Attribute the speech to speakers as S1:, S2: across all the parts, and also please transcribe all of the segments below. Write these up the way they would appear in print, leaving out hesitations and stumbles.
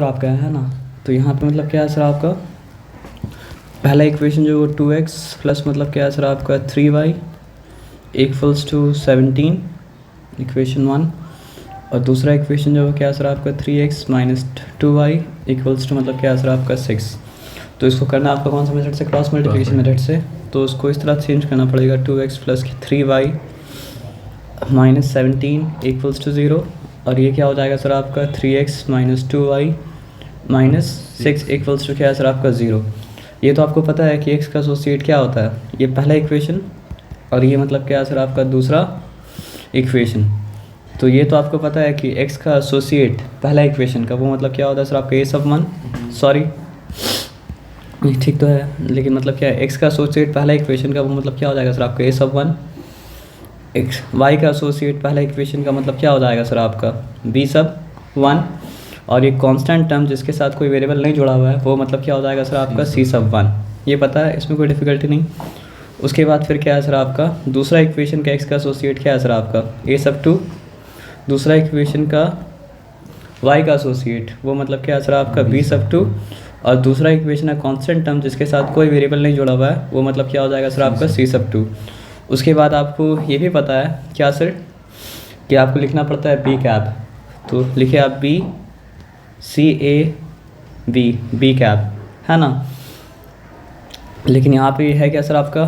S1: आपका है ना। तो यहाँ पे मतलब क्या है सर आपका पहला इक्वेशन जो 2x प्लस मतलब क्या है सर आपका 3y इक्वल्स टू 17 इक्वेशन 1, और दूसरा इक्वेशन जो क्या है सर आपका 3x minus 2y equals to मतलब क्या है सर आपका 6। तो इसको करना आपका कौन सा मेथड से, क्रॉस मल्टीप्लिकेशन मेथड से। तो उसको इस तरह चेंज करना पड़ेगा 2x plus 3y minus 17 equals to 0, और ये क्या हो जाएगा सर आपका 3x minus 2y minus 6 equals to क्या है सर आपका 0। ये तो आपको पता है कि x का एसोसिएट क्या होता है, ये पहला इक्वेशन, और ये मतलब क्या है सर आपका दूसरा इक्वेशन। तो ये तो आपको पता है कि x का एसोसिएट पहला इक्वेशन का वो मतलब क्या होता है सर आपका a सब 1, सॉरी ठीक तो है, लेकिन मतलब क्या है x का एसोसिएट पहला इक्वेशन का वो मतलब क्या हो जाएगा सर आपका a सब 1, x y का एसोसिएट पहला इक्वेशन का मतलब क्या हो जाएगा सर आपका b सब 1, और ये कांस्टेंट टर्म जिसके साथ कोई वेरिएबल नहीं जुड़ा हुआ है वो मतलब क्या हो जाएगा सर आपका c सब 1। ये पता है, इसमें कोई डिफिकल्टी नहीं। उसके बाद फिर क्या है सर आपका दूसरा इक्वेशन का x का एसोसिएट क्या है सर आपका a सब 2, दूसरा इक्वेशन का y का एसोसिएट वो मतलब क्या है सर आपका b सब 2, और दूसरा इक्वेशन है कांस्टेंट टर्म जिसके साथ कोई वेरिएबल नहीं जुड़ा हुआ है वो मतलब क्या हो जाएगा सर आपका c सब 2। उसके बाद आपको ये भी पता है क्या सर कि आपको लिखना पड़ता है b कैप, तो लिखे आप b c a b cap, है ना। लेकिन यहाँ पे है क्या सर आपका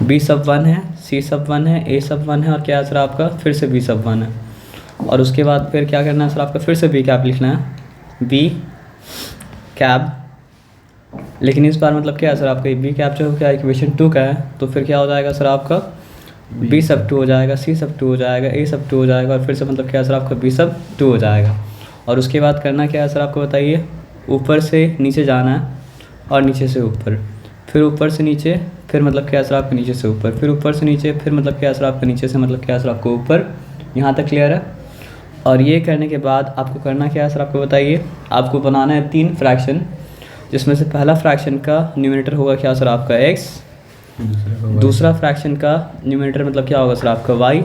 S1: b सब 1 है, c सब 1 है, a सब 1 है, और क्या है सर आपका फिर से b सब 1 है। और उसके बाद फिर क्या करना है सर आपका फिर से b कैप लिखना है, b कैप, लेकिन इस बार मतलब क्या है सर आपका b कैप जो क्या इक्वेशन 2 का है, तो फिर क्या हो जाएगा सर आपका b सब 2 हो जाएगा, c सब 2 हो जाएगा, a सब 2 हो जाएगा, और फिर से मतलब क्या है सर आपका b सब 2 हो जाएगा। और उसके बाद करना क्या है सर आपको बताइए, ऊपर से नीचे जाना है और नीचे से ऊपर, फिर ऊपर से नीचे, फिर मतलब क्या है सर आपका नीचे से ऊपर, फिर ऊपर से नीचे, फिर मतलब क्या है सर आपका नीचे से मतलब क्या है सर आपको ऊपर। यहाँ तक क्लियर है। और ये करने के बाद आपको करना क्या है सर आपको बताइए, आपको बनाना है 3 फ्रैक्शन, जिसमें से पहला फ्रैक्शन का न्यूमरेटर होगा क्या सर आपका x, दूसरा फ्रैक्शन का न्यूमरेटर मतलब क्या होगा सर आपका y,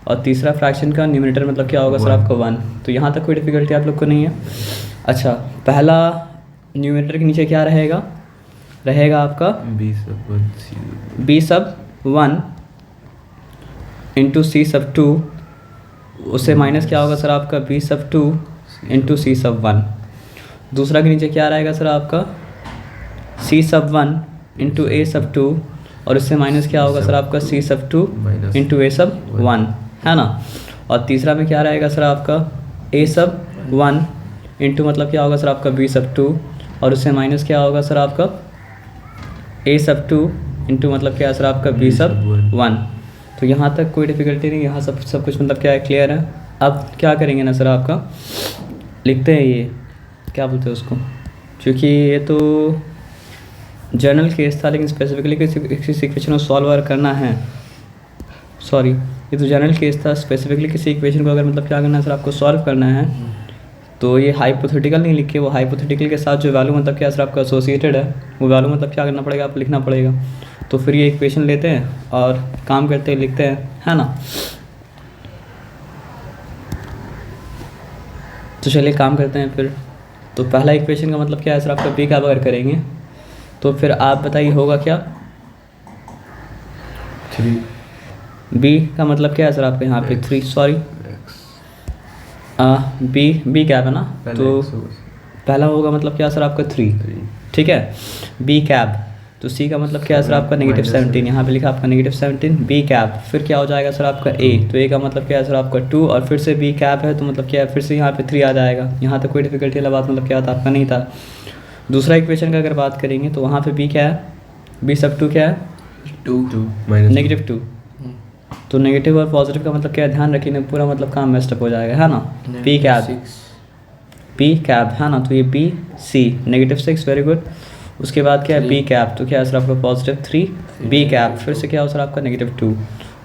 S1: और तीसरा फ्रैक्शन का न्यूमरेटर मतलब क्या होगा सर आपका 1। तो यहाँ तक कोई डिफिकल्टी आप लोग को नहीं है। अच्छा, पहला न्यूमरेटर के नीचे क्या रहेगा आपका b सब 1 इंटू c सब 2, उससे माइनस क्या होगा सर आपका b सब 2 इंटू c सब 1। दूसरा के नीचे क्या रहेगा सर आपका c सब 1 इंटू a सब 2, और इससे माइनस क्या होगा सर आपका c सब 2 इंटू a सब 1, है ना। और तीसरा में क्या रहेगा सर आपका a सब 1 इंटू मतलब क्या होगा सर आपका b सब 2, और उससे माइनस क्या होगा सर आपका a सब 2 इंटू मतलब क्या है सर आपका b सब 1। तो यहाँ तक कोई डिफिकल्टी नहीं, यहाँ सब कुछ मतलब क्या है क्लियर है। अब क्या करेंगे ना सर आपका लिखते हैं ये क्या बोलते हैं उसको, क्योंकि ये तो जनरल केस था लेकिन स्पेसिफिकली किसी इक्वेशन को सॉल्व करना है, सॉरी ये तो जनरल केस था, स्पेसिफिकली किसी इक्वेशन को अगर मतलब क्या करना है सर आपको सॉल्व करना है, तो ये हाइपोथेटिकल नहीं लिखे, वो हाइपोथेटिकल के साथ जो वैल्यू मतलब क्या सर आपका एसोसिएटेड है वो वैल्यू मतलब क्या करना पड़ेगा, आपको लिखना पड़ेगा। तो फिर ये इक्वेशन लेते हैं और काम करते हैं, लिखते हैं, है ना। तो चलिए काम करते हैं फिर। तो पहला इक्वेशन का मतलब क्या है सर आपका b का अगर करेंगे तो फिर आप बताइए होगा क्या 3, b का मतलब क्या है सर आपके यहाँ पे 3, सॉरी b कैप है ना, तो पहला होगा मतलब क्या सर आपका 3, ठीक है, b कैप। तो c का मतलब क्या है सर आपका -17, यहाँ पे लिखा आपका -17 b कैप। फिर क्या हो जाएगा सर आपका a, तो a का मतलब क्या है सर आपका 2, और फिर से b कैप है तो मतलब क्या है फिर से यहाँ पे 3 आ जाएगा। यहाँ तक कोई डिफिकल्टी वाला बात मतलब क्या था आपका नहीं था। दूसरा इक्वेशन का अगर बात करेंगे तो वहाँ पे b क्या है, b सब 2 क्या है 2, तो नेगेटिव और पॉजिटिव का मतलब क्या है ध्यान रखिए, पूरा मतलब काम मेस्टअप हो जाएगा, है ना। p कैप है ना, तो ये b c -6, वेरी गुड। उसके बाद क्या है b कैप, तो क्या है सर आपका +3 b कैप, फिर से क्या हो सर आपका -2।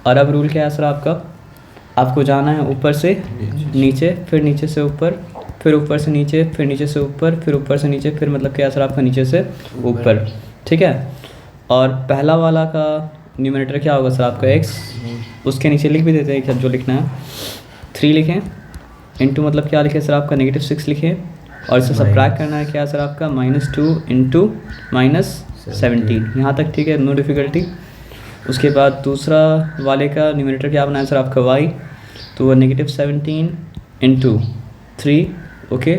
S1: और अब रूल क्या है सर आपको जाना है ऊपर से नीचे, फिर नीचे से ऊपर, फिर ऊपर से नीचे, फिर नीचे से ऊपर, फिर ऊपर से नीचे, फिर मतलब क्या है सर आपका नीचे से ऊपर, ठीक है। और पहला वाला का न्यूमरेटर क्या होगा सर आपका x, उसके नीचे लिख भी देते हैं क्या जो लिखना है, 3 लिखें, इंटू मतलब क्या लिखे सर आपका -6 लिखे, और इसे सब्ट्रैक्ट करना है क्या सर आपका -2 इंटू -17, यहाँ तक ठीक है, नो डिफ़िकल्टी। उसके बाद दूसरा वाले का न्यूमरेटर क्या बनाया सर आपका y, तो वो -17 इंटू 3, ओके।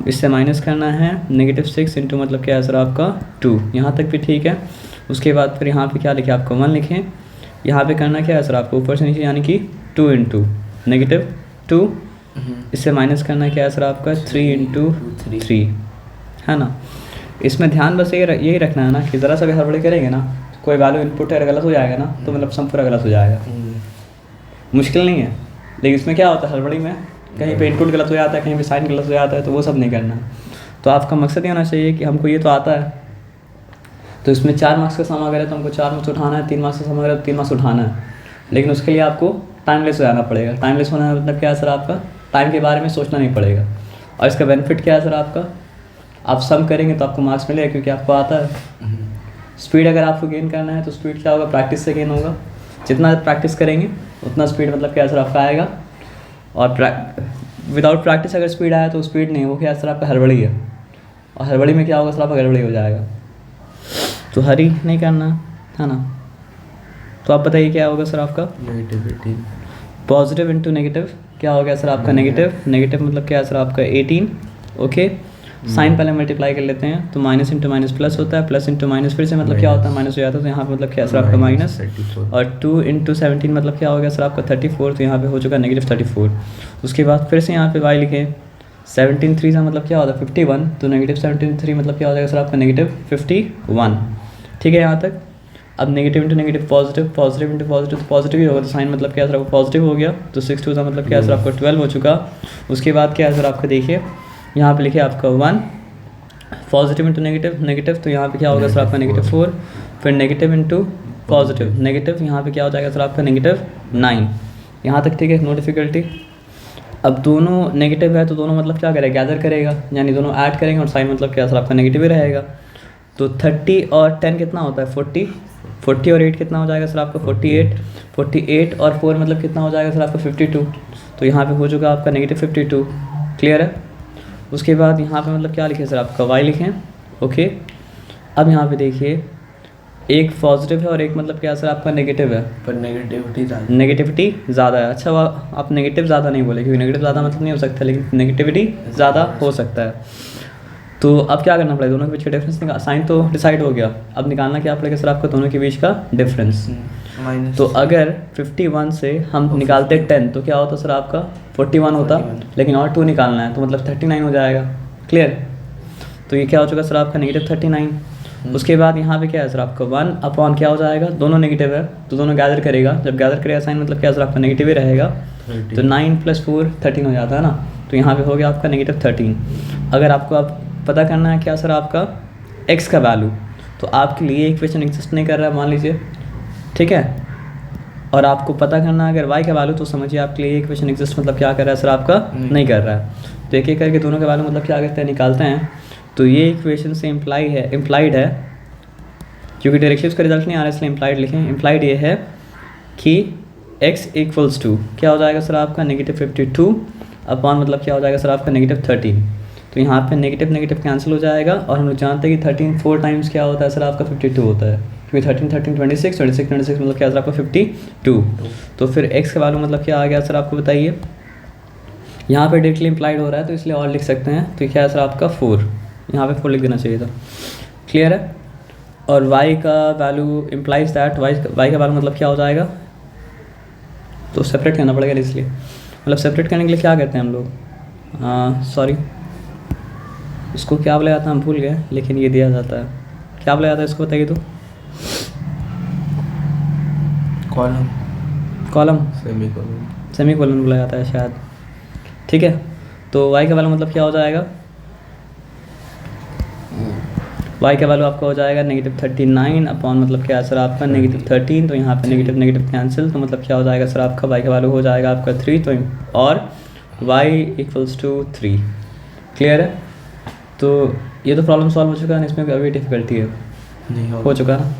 S1: इससे माइनस करना है -6 इंटू मतलब क्या है सर आपका 2, यहाँ तक भी ठीक है। उसके बाद फिर यहाँ पे क्या लिखे आपको 1 लिखें, यहाँ पे करना क्या है सर आपको ऊपर से नीचे यानी कि 2 इंटू -2, इससे माइनस करना है क्या है सर आपका 3 इंटू 3, है ना। इसमें ध्यान बस यही रखना है ना कि ज़रा सा भी हड़बड़ी करेंगे ना, कोई वैल्यू इनपुट है गलत हो जाएगा ना, तो मतलब सम पूरा गलत हो जाएगा। मुश्किल नहीं है, लेकिन इसमें क्या होता है हड़बड़ी में कहीं पे इनपुट गलत हो जाता है, कहीं पे साइन गलत हो जाता है, तो वो सब नहीं करना है। तो आपका मकसद ये होना चाहिए कि हमको ये तो आता है, तो इसमें 4 मार्क्स का सम अगर है तो हमको 4 मार्क्स उठाना है, 3 मार्क्स का सम अगर है तो 3 मार्क्स उठाना है। लेकिन उसके लिए आपको टाइमलेस हो जाना पड़ेगा। टाइमलेस होना मतलब क्या है सर आपका, टाइम के बारे में सोचना नहीं पड़ेगा। और इसका बेनिफिट क्या है सर आपका, आप सम करेंगे तो आपको मार्क्स मिलेगा क्योंकि आपको आता है। स्पीड अगर आपको गेन करना है तो स्पीड क्या होगा, प्रैक्टिस से गेन होगा। जितना प्रैक्टिस करेंगे उतना स्पीड मतलब क्या सर आपका आएगा। और विदाउट प्रैक्टिस अगर स्पीड आया तो स्पीड नहीं, वो क्या सर आपका हड़बड़ी है, और हड़बड़ी में क्या होगा सर आपका गड़बड़ी हो जाएगा। तो हरी नहीं करना, है ना। तो आप बताइए क्या होगा सर आपका,
S2: नेगेटिविटी,
S1: पॉजिटिव इंटू नेगेटिव क्या हो गया सर आपका नेगेटिव मतलब क्या है सर आपका 18, ओके। साइन पहले मल्टीप्लाई कर लेते हैं, तो माइनस इंटू माइनस प्लस होता है, प्लस इंटू माइनस फिर से मतलब क्या होता है माइनस हो जाता है, तो यहाँ पे मतलब क्या है सर आपका माइनस, और 2 इंटू 17 मतलब क्या हो गया सर आपका 34, तो यहाँ पे हो चुका -34। उसके बाद फिर से यहाँ पे y लिखें, 17 3 का मतलब क्या होता है 51, तो -17 3 मतलब क्या हो जाएगा सर आपका -51, ठीक है यहाँ तक। अब negative into negative positive, positive into positive, तो पॉजिटिव ही होगा, तो साइन मतलब क्या है सर आपका पॉजिटिव हो गया, तो 6 2 का मतलब क्या है सर आपका 12 हो चुका। उसके बाद क्या है सर आपका देखिए यहाँ पे लिखे आपका 1, पॉजिटिव इंटू नेगेटिव, तो यहाँ पे क्या होगा सर आपका -4, फिर नेगेटिव इंटू नेगेटिव, यहाँ पे क्या हो जाएगा सर आपका -9, यहाँ तक ठीक है, नो डिफ़िकल्टी। अब दोनों नेगेटिव है तो दोनों मतलब क्या करेगा, गैदर करेगा, यानी दोनों ऐड करेंगे और साइन मतलब क्या सर आपका नेगेटिव ही रहेगा। तो 30 और 10 कितना होता है 40 और 8 कितना हो जाएगा सर आपका 48 और 4 मतलब कितना हो जाएगा सर आपका 52, तो यहाँ पे हो चुका आपका -52, क्लियर है। उसके बाद यहाँ पे मतलब क्या लिखे सर आपका y लिखें, ओके। अब यहाँ पे देखिए एक पॉजिटिव है और एक मतलब क्या सर आपका नेगेटिव है,
S2: पर
S1: नेगेटिविटी ज़्यादा है। अच्छा आप नेगेटिव ज़्यादा नहीं बोले क्योंकि नेगेटिव ज़्यादा मतलब नहीं हो सकता, लेकिन नेगेटिविटी ज़्यादा हो सकता है। तो अब क्या करना पड़ेगा, दोनों के बीच का डिफरेंस निकाल, साइन तो डिसाइड हो गया, अब निकालना क्या पड़ेगा सर आपको दोनों के बीच का डिफरेंस। तो अगर 51 से हम निकालते 10 तो क्या होता सर आपका 41 होता, लेकिन और 2 निकालना है तो मतलब 39 हो जाएगा, क्लियर। तो ये क्या हो चुका सर आपका -39। उसके बाद यहाँ पे क्या है सर आपका 1 अपॉन क्या हो जाएगा, दोनों नेगेटिव है तो दोनों गैदर करेगा, जब गैदर करेगा साइन मतलब क्या सर आपका नेगेटिव ही रहेगा, तो 9 + 4 13 हो जाता है ना, तो यहाँ पे हो गया आपका -13। अगर आपको अब पता करना है क्या सर आपका x का वैल्यू, तो आपके लिए इक्वेशन एग्जिस्ट नहीं कर रहा है मान लीजिए, ठीक है। और आपको पता करना है अगर y का वैल्यू, तो समझिए आपके लिए इक्वेशन एग्जिस्ट मतलब क्या कर रहा है सर आपका नहीं कर रहा है। तो एक एक करके दोनों का वैल्यू मतलब क्या करते हैं निकालते हैं। तो ये इक्वेशन से इम्प्लाइड है क्योंकि डायरेक्टली उसका रिजल्ट नहीं आ रहा है इसलिए इम्प्लाइड लिखें। इम्प्लाइड ये है कि x = क्या हो जाएगा सर आपका -52 अपॉन मतलब क्या हो जाएगा सर आपका -13। तो यहाँ पे नेगेटिव कैंसिल हो जाएगा, और हम लोग जानते हैं कि 13 4 टाइम्स क्या होता है सर आपका 52 होता है, क्योंकि 13 26 मतलब क्या सर आपका 52। तो फिर x का वैल्यू मतलब क्या आ गया सर आपको बताइए। यहाँ पे डायरेक्टली इम्प्लाइड हो रहा है तो इसलिए और लिख सकते हैं, तो क्या है सर आपका 4, यहाँ पे 4 लिख देना चाहिए था, क्लियर है। और y का वैल्यू इम्प्लाइज दैट y का वैल्यू मतलब क्या हो जाएगा, तो सेपरेट करना पड़ेगा, इसलिए मतलब सेपरेट करने के लिए क्या कहते हैं हम लोग, सॉरी इसको क्या बोला जाता है हम भूल गए, लेकिन ये दिया जाता है, क्या बोला जाता है इसको बताइए तो, कॉलम सेमीकोलन बोला जाता है शायद, ठीक है। तो y का वैल्यू मतलब क्या हो जाएगा, y का वैल्यू आपका हो जाएगा -39 अपॉन मतलब क्या है सर आपका -13, तो यहाँ पे नेगेटिव कैंसिल, तो मतलब क्या हो जाएगा सर आपका y का वैल्यू हो जाएगा आपका 3, तो और y = 3, क्लियर है। तो ये तो प्रॉब्लम सॉल्व हो चुका है, इसमें अभी डिफ़िकल्टी है नहीं हो चुका ना,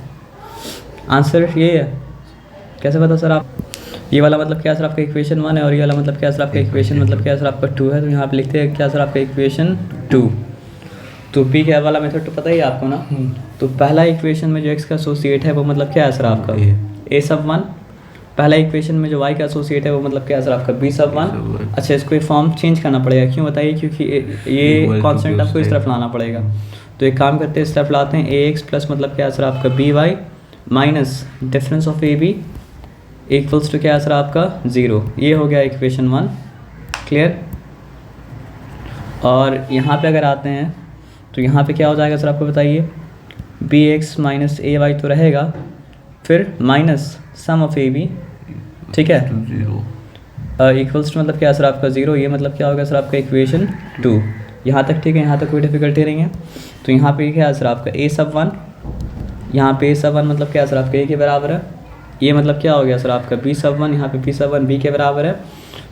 S1: आंसर यही है। कैसे पता सर आप, ये वाला मतलब क्या सर आपका इक्वेशन 1 है और ये वाला मतलब क्या सर आपका इक्वेशन मतलब क्या सर आपका 2 है। तो यहाँ पे लिखते हैं क्या सर आपका इक्वेशन 2। तो पी कैप वाला मेथड तो पता ही है आपको ना। तो पहला इक्वेशन में जो एक्स का एसोसिएट है वो मतलब क्या है सर आपका ए सब 1। पहला इक्वेशन में जो वाई का एसोसिएट है वो मतलब क्या है सर आपका बी सब 1। अच्छा, इसको फॉर्म चेंज करना पड़ेगा, क्यों बताइए? क्योंकि ये कॉन्स्टेंट आपको इस तरफ लाना पड़ेगा। तो एक काम करते हैं, इस तरफ लाते हैं ए एक्स प्लस मतलब क्या है सर आपका B Y minus difference of A B equals to क्या है सर आपका 0। ये हो गया इक्वेशन 1। क्लियर। और यहाँ पे अगर आते हैं तो यहाँ पे क्या हो जाएगा सर आपको बताइए, B X minus A Y तो रहेगा, फिर minus sum of A B, ठीक है, इक्वल्स टू मतलब क्या है सर आपका 0। ये मतलब क्या होगा सर आपका इक्वेशन 2। यहाँ तक ठीक है, यहाँ तक कोई डिफिकल्टी नहीं है। तो यहाँ पे क्या है सर आपका ए सब 1, यहाँ पे ए सब 1 मतलब क्या है सर आपका ए के बराबर है। ये मतलब क्या हो गया सर आपका बी सब 1, यहाँ पे बी सब 1 बी के बराबर है।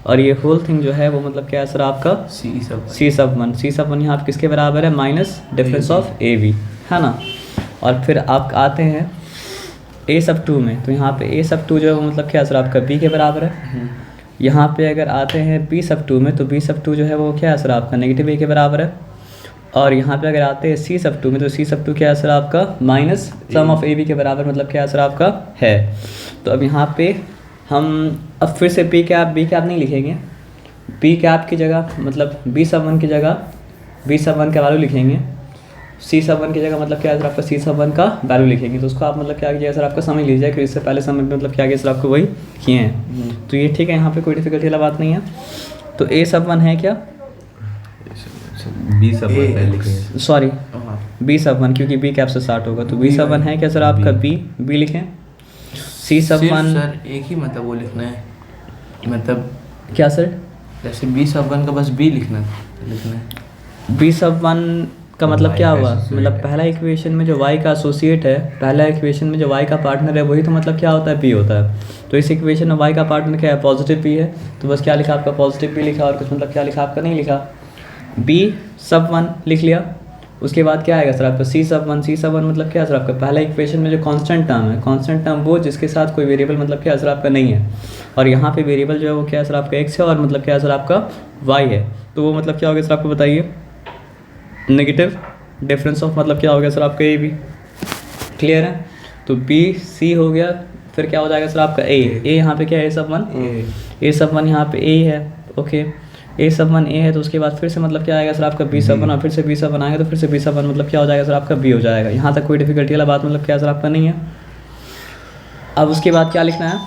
S1: और ये होल थिंग जो है वो मतलब क्या है सर आपका सी सब 1 यहाँ पे किसके बराबर है, minus difference of A B, है ना। और फिर आप आते हैं ए सब 2 में, तो यहाँ पे ए सब 2 जो है वो मतलब क्या है सर आपका बी के बराबर है। यहाँ पे अगर आते हैं बी सब 2 में, तो बी सब 2 जो है वो क्या है सर आपका नेगेटिव ए के बराबर है। और यहाँ पे अगर आते हैं सी सब 2 में, तो सी सब 2 क्या है सर आपका minus sum of A B के बराबर मतलब क्या है सर आपका है। तो अब यहाँ पे हम अब फिर से बी कैप नहीं लिखेंगे, बी कैप की जगह मतलब बी सब 1 की जगह बी सब 1 का वैल्यू लिखेंगे, सी सब 1 की जगह मतलब क्या है सर आपका सी सब 1 का वैल्यू लिखेंगे। तो उसको आप मतलब क्या कीजिएगा सर आपका समझ लीजिए कि इससे पहले समय में मतलब क्या किया सर आपको वही किए हैं। तो ये ठीक है, यहाँ पे कोई डिफिकल्टी वाला बात नहीं है। तो ए सब 1 है क्या,
S2: बी सब 1
S1: सॉरी बी सब 1, क्योंकि बी कैप से स्टार्ट होगा। तो बी सब 1 है क्या सर आपका बी लिखें। सी सब 1
S3: सर एक ही मतलब वो लिखना है, मतलब
S1: क्या सर,
S3: जैसे बी सब 1 का बस बी लिखना है।
S1: बी सब 1 का मतलब क्या हुआ, मतलब पहला इक्वेशन में जो y का एसोसिएट है, पहला इक्वेशन में जो y का पार्टनर है वही तो मतलब क्या होता है b होता है। तो इस इक्वेशन में y का पार्टनर क्या है, पॉजिटिव b है। तो बस क्या लिखा आपका पॉजिटिव b लिखा, और कुछ मतलब क्या लिखा आपका नहीं लिखा। b सब 1 लिख लिया। उसके बाद क्या आएगा सर आपका सी सब 1 मतलब क्या है सर आपका पहला इक्वेशन में जो कांस्टेंट टर्म है, कांस्टेंट टर्म वो जिसके साथ कोई वेरिएबल मतलब क्या है सर आपका नहीं है। और यहाँ पे वेरिएबल जो है वो क्या है सर आपका x है और मतलब क्या है सर आपका y है। तो वो मतलब क्या हो गया सर आपको बताइए, नेगेटिव डिफरेंस ऑफ मतलब क्या हो गया सर आपका ए बी। क्लियर है। तो बी सी हो गया, फिर क्या हो जाएगा सर आपका ए यहाँ पे क्या है ए सब 1 यहाँ पे ए है। ओके, ए सब 1 ए है। तो उसके बाद फिर से मतलब क्या आएगा सर आपका बी सब 1, और फिर से बी सब 1 आएगा, तो फिर से बी सब 1 मतलब क्या हो जाएगा सर आपका बी हो जाएगा। यहाँ तक कोई डिफिकल्टी वाला बात मतलब क्या सर आपका नहीं है। अब उसके बाद क्या लिखना है,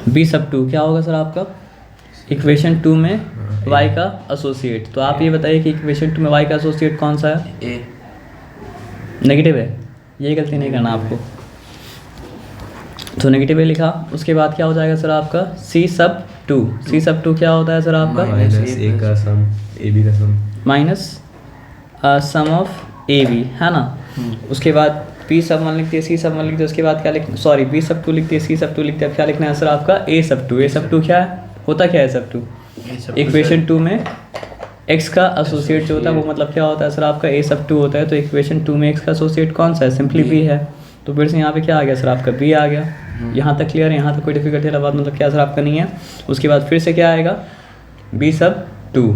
S1: बी सब 2 क्या होगा सर आपका इक्वेशन 2 में y का एसोसिएट। तो आप ये बताइए कि इक्वेशन 2 में y का एसोसिएट कौन सा है,
S3: ए
S1: नेगेटिव है। ये गलती नहीं करना आपको। तो नेगेटिव ए लिखा। उसके बाद क्या हो जाएगा सर आपका सी सब 2 क्या होता है सर आपका
S2: माइनस ए का सम ए बी का sum
S1: minus sum of A B, है ना। उसके बाद बी सब 1 लिखते हैं, सी सब 1 लिखते हैं। उसके बाद क्या लिख सॉरी बी सब 2 लिखते हैं, सी सब 2 लिखते हैं। अब क्या लिखना है सर आपका ए सब 2 क्या है, होता क्या है सब 2 इक्वेशन 2 में x का एसोसिएट जो होता है वो मतलब क्या होता है सर आपका ए सब 2 होता है। तो इक्वेशन 2 में x का एसोसिएट कौन सा है, सिंपली b है। तो फिर से यहाँ पे क्या आ गया सर आपका b आ गया। यहाँ तक क्लियर है, यहाँ तक कोई डिफिकल्टी वाला बात मतलब क्या सर आपका नहीं है। उसके बाद फिर से क्या आएगा b सब 2।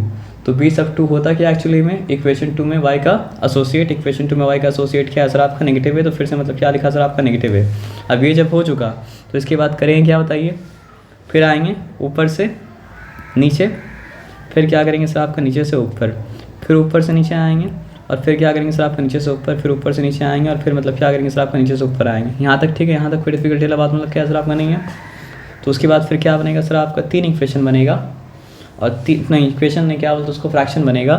S1: तो b सब 2 होता क्या एक्चुअली में, इक्वेशन 2 में y का एसोसिएट, इक्वेशन 2 में y का एसोसिएट क्या है सर आपका नेगेटिव है। तो फिर से मतलब क्या लिखा सर आपका नेगेटिव है। अब ये जब हो चुका तो इसके बाद करेंगे क्या बताइए, फिर आएंगे ऊपर से नीचे, फिर क्या करेंगे सर आपका नीचे से ऊपर, फिर ऊपर से नीचे आएंगे, और फिर क्या करेंगे सर आपका नीचे से ऊपर, फिर ऊपर से नीचे आएंगे, और फिर मतलब क्या करेंगे सर आपका नीचे से ऊपर आएंगे। यहाँ तक ठीक है, यहाँ तक कोई डिफिकल्टी वाला बात मतलब क्या सर आपका नहीं है। तो उसके बाद फिर क्या बनेगा सर आपका 3 इक्वेशन बनेगा, और नहीं इक्वेशन नहीं क्या बोलते उसको फ्रैक्शन बनेगा।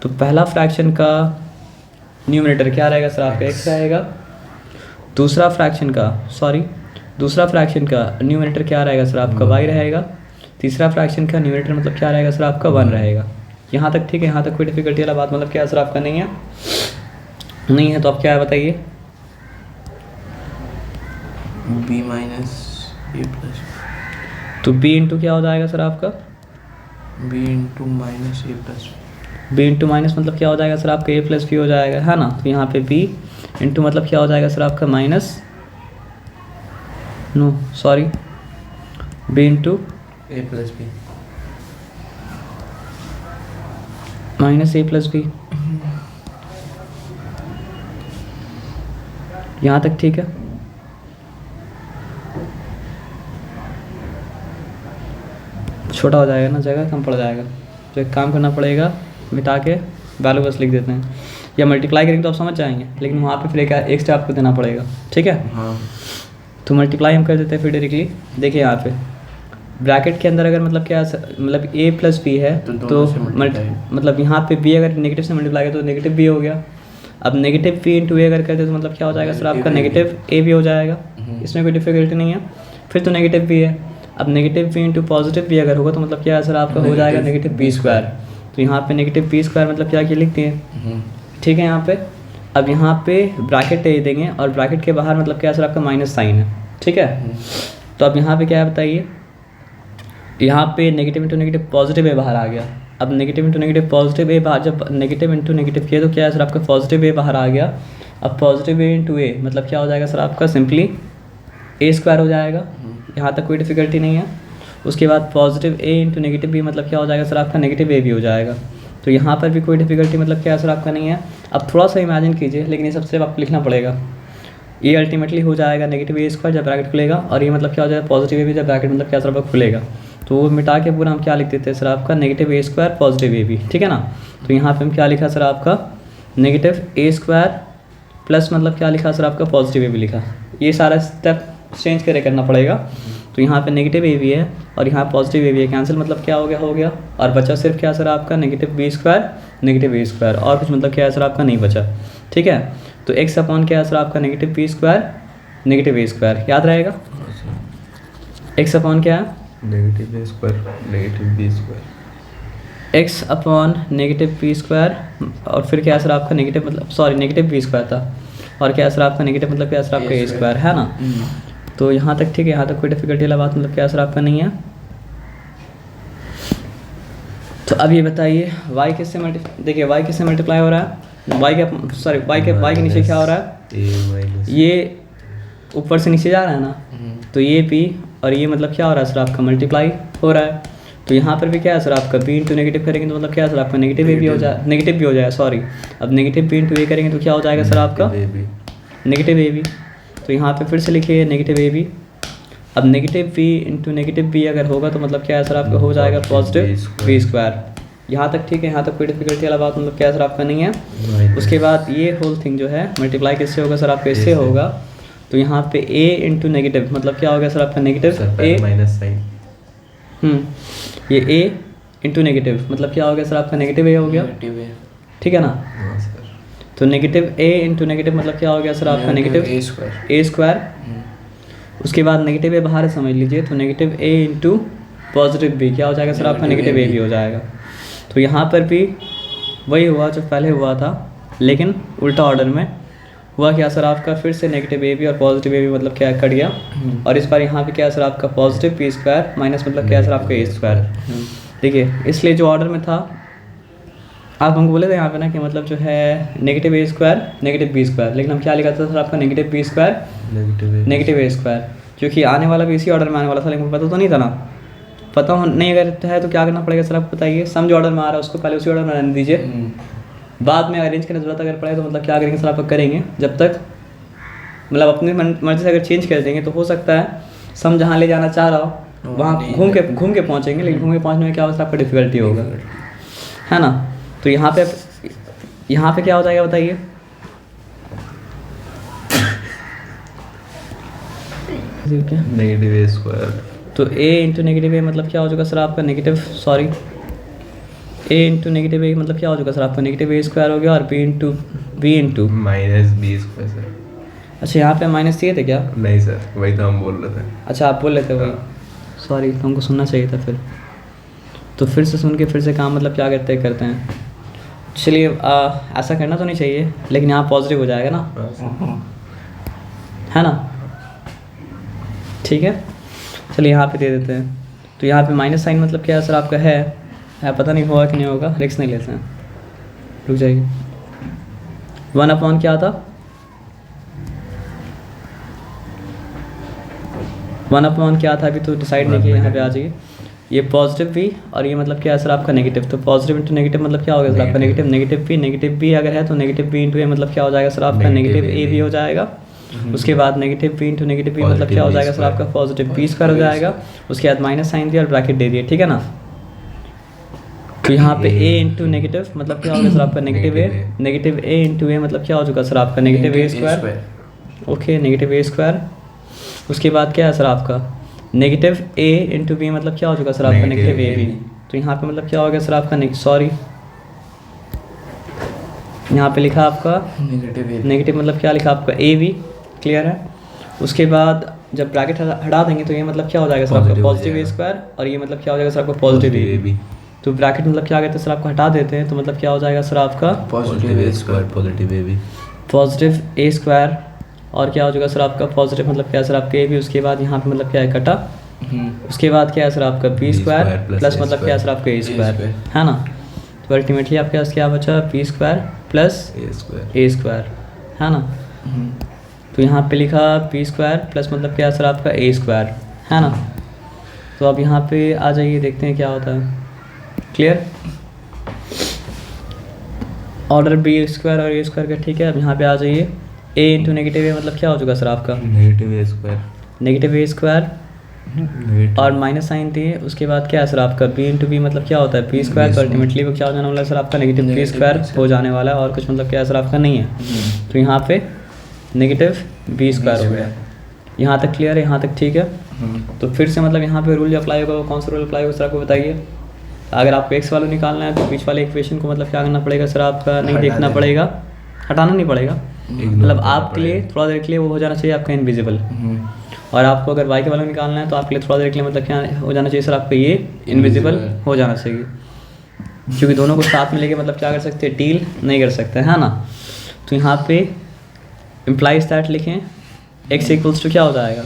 S1: तो पहला फ्रैक्शन का न्यूमरेटर क्या रहेगा सर आपका x रहेगा, दूसरा फ्रैक्शन का न्यूमरेटर क्या रहेगा सर आपका y रहेगा, तीसरा फ्रैक्शन का न्यूमरेटर मतलब क्या रहेगा सर आपका 1 रहेगा। यहाँ तक ठीक है, यहाँ तक कोई डिफिकल्टी वाला बात मतलब क्या सर आपका नहीं है। तो आप क्या है बताइए,
S3: b माइनस ए प्लस,
S1: तो b इंटू क्या हो जाएगा सर आपका
S3: b into minus A plus,
S1: b into minus मतलब क्या हो जाएगा सर आपका a प्लस बी हो जाएगा, है ना। तो यहाँ पे b इंटू मतलब क्या हो जाएगा सर आपका minus no sorry, B into
S3: A plus B.
S1: Minus A plus B. यहाँ तक ठीक है। छोटा हो जाएगा ना, जगह कम पड़ जाएगा, तो एक काम करना पड़ेगा, मिटा के वैल्यू बस लिख देते हैं, या मल्टीप्लाई करेंगे तो आप समझ जाएंगे, लेकिन वहाँ पे फिर एक स्टेप आपको देना पड़ेगा, ठीक है।
S3: हाँ
S1: तो मल्टीप्लाई हम कर देते हैं फिर डायरेक्टली। देखिए यहाँ पे ब्रैकेट के अंदर अगर मतलब क्या मतलब a प्लस बी है
S3: तो
S1: तो
S3: दोनों से multiply।
S1: मतलब यहाँ पे b अगर नेगेटिव से मल्टीप्लाई करें तो नेगेटिव b हो गया। अब नेगेटिव b इंटू ए अगर करते तो मतलब क्या हो जाएगा सर आपका नेगेटिव a भी हो जाएगा, इसमें कोई डिफिकल्टी नहीं है। फिर तो नेगेटिव b है, अब negative b into positive b अगर होगा तो मतलब क्या है सर आपका हो जाएगा नेगेटिव b स्क्वायर। तो यहाँ पे नेगेटिव b स्क्वायर मतलब क्या लिख दिए, ठीक है। यहाँ पे अब यहाँ पे ब्रैकेट दे देंगे और ब्रैकेट के बाहर मतलब क्या सर आपका माइनस साइन है, ठीक है। तो अब यहाँ पे क्या है बताइए, यहाँ पे नेगेटिव इंटू नेगेटिव पॉजिटिव ए बाहर आ गया। अब नेगेटिव इंटू नेगेटिव पॉजिटिव ए बाहर, जब नेगेटिव इंटू नेगेटिव किया तो क्या है सर आपका पॉजिटिव ए बाहर आ गया। अब पॉजिटिव ए इंटू ए मतलब क्या हो जाएगा सर आपका सिंपली ए स्क्वायर हो जाएगा, यहाँ तक कोई डिफिकल्टी नहीं है। उसके बाद पॉजिटिव ए इंटू नेगेटिव बी मतलब क्या हो जाएगा सर आपका नेगेटिव ए भी हो जाएगा। तो यहाँ पर भी कोई डिफिकल्टी मतलब क्या है सर आपका नहीं है। अब थोड़ा सा इमेजिन कीजिए, लेकिन ये सबसे आपको लिखना पड़ेगा। ये अल्टीमेटली हो जाएगा नेगेटिव ए स्क्वायर जब ब्रैकेट खुलेगा, और ये मतलब क्या हो जाएगा पॉजिटिव ए भी जब ब्रैकेट मतलब क्या सर आपका खुलेगा। तो वो मिटा के पूरा हम क्या लिख देते हैं सर आपका नेगेटिव ए स्क्वायर पॉजिटिव ए भी, ठीक है ना। तो यहाँ पे हम क्या लिखा सर आपका नेगेटिव ए स्क्वायर प्लस मतलब क्या लिखा सर आपका पॉजिटिव ए भी लिखा। ये सारा स्टेप चेंज करना पड़ेगा। तो यहाँ पे नेगेटिव ए भी है और यहाँ पॉजिटिव ए भी है, कैंसिल मतलब क्या हो गया और बचा सिर्फ क्या सर आपका negative B square negative A square, और कुछ मतलब क्या है सर आपका नहीं बचा, ठीक है। तो एक्स अपॉन क्या है सर आपका negative B square negative A square, याद रहेगा। एक्स अपॉन क्या है
S2: negative A square negative B square,
S1: X upon negative B square, और फिर क्या है सर आपका नेगेटिव मतलब सॉरी नेगेटिव बी स्क्वायर था, और क्या है सर आपका नेगेटिव मतलब क्या है सर आपका ए स्क्वायर, है ना। तो यहाँ तक ठीक है, यहाँ तक कोई डिफिकल्टी वाला बात मतलब क्या सर आपका नहीं है। तो अब ये बताइए y किससे देखिए y किससे मल्टीप्लाई हो रहा है, y के नीचे क्या हो रहा है, ये ऊपर से नीचे जा रहा है ना, तो ये p और ये मतलब क्या हो रहा है सर आपका मल्टीप्लाई हो रहा है। तो यहाँ पर भी क्या है सर आपका b इंटू नेगेटिव करेंगे तो मतलब क्या है सर आपका नेगेटिव भी हो जाए, नेगेटिव भी हो जाएगा सॉरी। अब नेगेटिव b इंटू ए करेंगे तो क्या हो जाएगा सर आपका नेगेटिव ए बी। तो यहाँ पे फिर से लिखिए नेगेटिव ए बी। अब negative B into negative B अगर होगा तो मतलब क्या है सर आपका हो जाएगा पॉजिटिव बी स्क्वायर। यहाँ तक ठीक है, यहाँ तक कोई डिफिकल्टी वाला बात मतलब क्या है सर आपका नहीं है। उसके बाद ये होल थिंग जो है मल्टीप्लाई किससे होगा सर आपका इससे होगा। तो यहाँ पे a इंटू नेगेटिव मतलब क्या हो गया सर आपका नेगेटिव ए
S2: माइनस साइन,
S1: ये a इंटू नेगेटिव मतलब क्या हो गया सर आपका नेगेटिव ए हो गया, ठीक है ना। तो नेगेटिव a इंटू नेगेटिव मतलब क्या हो गया सर आपका नेगेटिव ए स्क्वायर। उसके बाद नेगेटिव ए बाहर समझ लीजिए, तो negative a into positive b क्या हो जाएगा सर आपका नेगेटिव ए भी हो जाएगा। तो यहाँ पर भी वही हुआ जो पहले हुआ था, लेकिन उल्टा ऑर्डर में हुआ क्या सर आपका फिर से नेगेटिव ए भी और पॉजिटिव ए भी मतलब क्या कट गया, और इस बार यहाँ पे क्या है सर आपका पॉजिटिव बी स्क्वायर माइनस मतलब क्या है सर आपका ए स्क्वायर। देखिए इसलिए जो ऑर्डर में था आप हमको बोले थे यहाँ पे ना कि मतलब जो है negative A square negative B square, लेकिन हम क्या लिखा था सर आपका negative B square negative A square, क्योंकि आने वाला भी इसी ऑर्डर में आने वाला था, लेकिन पता तो नहीं था ना। पता नहीं अगर है तो क्या करना पड़ेगा सर आपको बताइए। सम जो ऑर्डर में आ रहा है उसको पहले उसी ऑर्डर में रहने दीजिए, बाद में अरेंज करने की जरूरत अगर पड़े तो मतलब क्या करेंगे सर आपका करेंगे। जब तक मतलब अपनी मर्जी से अगर चेंज कर देंगे तो हो सकता है सम जहाँ ले जाना चाह रहा हो वहाँ घूम के पहुँचेंगे, लेकिन घूम के पहुँचने में क्या होगा सर आपका डिफिकल्टी होगा, है ना। तो यहाँ पे क्या हो जाएगा बताइए,
S2: नेगेटिव ए स्क्वायर।
S1: तो a इंटू नेगेटिव ए मतलब क्या हो जाएगा सर आपका negative sorry a into negative A मतलब क्या हो जाएगा सर आपका नेगेटिव ए स्क्वायर हो गया, और b into
S2: minus B square sir.
S1: अच्छा यहाँ पे माइनस चाहिए थे क्या?
S2: नहीं सर, वही तो हम बोल रहे थे।
S1: अच्छा आप बोल रहे थे वही, सॉरी तुमको सुनना चाहिए था फिर। तो फिर से सुन के फिर से काम मतलब क्या करते हैं। चलिए ऐसा करना तो नहीं चाहिए, लेकिन यहाँ पॉजिटिव हो जाएगा ना, है ना, ठीक है। चलिए यहाँ पे दे देते हैं। तो यहाँ पे माइनस साइन मतलब क्या है सर आपका है पता नहीं होगा कि नहीं होगा, रिस्क नहीं लेते हैं, रुक जाएगी। 1 अपॉन क्या था 1/1 क्या था अभी तो डिसाइड नहीं किया, यहाँ पे आ जाइए। ये पॉजिटिव भी और ये मतलब क्या है सर आपका नेगेटिव, तो पॉजिटिव इंटू नेगेटिव मतलब क्या हो गया सर आपका नेगेटिव, नेगेटिव भी अगर है तो नेगेटिव बी इंटू ए मतलब क्या हो जाएगा सर आपका नेगेटिव ए भी हो जाएगा। उसके बाद negative B into negative B मतलब क्या हो जाएगा सर आपका पॉजिटिव बी स्क्वायर हो जाएगा। उसके बाद माइनस साइन दिया और ब्रैकेट दे दिए, ठीक है ना। तो यहाँ पे a इंटू नेगेटिव मतलब क्या होगा सर आपका नेगेटिव a इंटू ए मतलब क्या हो चुका सर आपका negative A square, okay negative A square. उसके बाद क्या है सर आपका नेगेटिव a इंटू बी मतलब क्या हो चुका सर आपका नेगेटिव ए बी। तो यहाँ पे मतलब क्या हो गया सर आपका सॉरी यहाँ पे लिखा आपका नेगेटिव मतलब क्या लिखा आपका ए बी, क्लियर है। उसके बाद जब ब्रैकेट हटा देंगे तो ये मतलब क्या हो जाएगा सर आपका पॉजिटिव ए स्क्वायर और ये मतलब क्या हो जाएगा सर आपका पॉजिटिव ए बी। तो ब्रैकेट मतलब क्या कहते हैं सर आपको हटा देते हैं तो मतलब क्या हो जाएगा सर आपका
S2: पॉजिटिव ए स्क्वायर
S1: पॉजिटिव ए स्क्वायर और क्या हो जाएगा सर आपका पॉजिटिव मतलब क्या है सर आपका ए बी। उसके बाद यहाँ पे मतलब क्या है कटा, उसके बाद क्या है सर आपका बी स्क्वायर प्लस मतलब क्या है सर आपका ए स्क्वायर, है ना। तो अल्टीमेटली आपके पास क्या बचा बी स्क्वायर प्लस ए स्क्वायर, है ना। तो यहाँ पे लिखा बी स्क्वायर प्लस मतलब क्या है सर आपका ए स्क्वायर, है ना। तो अब यहाँ पे आ जाइए देखते हैं क्या होता है, क्लियर। ऑर्डर बी स्क्वायर और ए स्क्वायर का, ठीक है। अब यहाँ पे आ जाइए a इंटू नेगेटिव ए मतलब क्या हो चुका सर आपका नेगेटिव ए स्क्वायर और माइनस साइन दिए। उसके बाद क्या है सर आपका b इंटू बी मतलब क्या होता है बी स्क्वायर। तो अल्टीमेटली वो क्या हो जाने वाला है सर आपका नेगेटिव बी स्क्वायर हो जाने वाला है और कुछ मतलब क्या है सर आपका नहीं है। तो यहाँ पे नेगेटिव बी स्क्वायर हो गया, यहाँ तक क्लियर है, यहाँ तक ठीक है। तो फिर से मतलब यहाँ पे रूल जो अप्लाई होगा वो कौन सा रूल अप्लाई होगा सर आपको बताइए। अगर आपको एक्स वाला निकालना है तो बीच वाले इक्वेशन को मतलब क्या करना पड़ेगा सर आपका नहीं देखना पड़ेगा, हटाना नहीं पड़ेगा, मतलब आपके लिए थोड़ा देर के लिए वो हो जाना चाहिए आपका इनविजिबल। और आपको अगर वाई के वाला निकालना है तो आपके लिए थोड़ा देर के लिए मतलब क्या हो जाना चाहिए सर आपका ये इनविजिबल हो जाना चाहिए, क्योंकि दोनों को साथ में लेके मतलब क्या कर सकते हैं डील नहीं कर सकते, है ना। तो यहाँ पे इम्प्लाइज दैट लिखें x इक्वल्स टू क्या हो जाएगा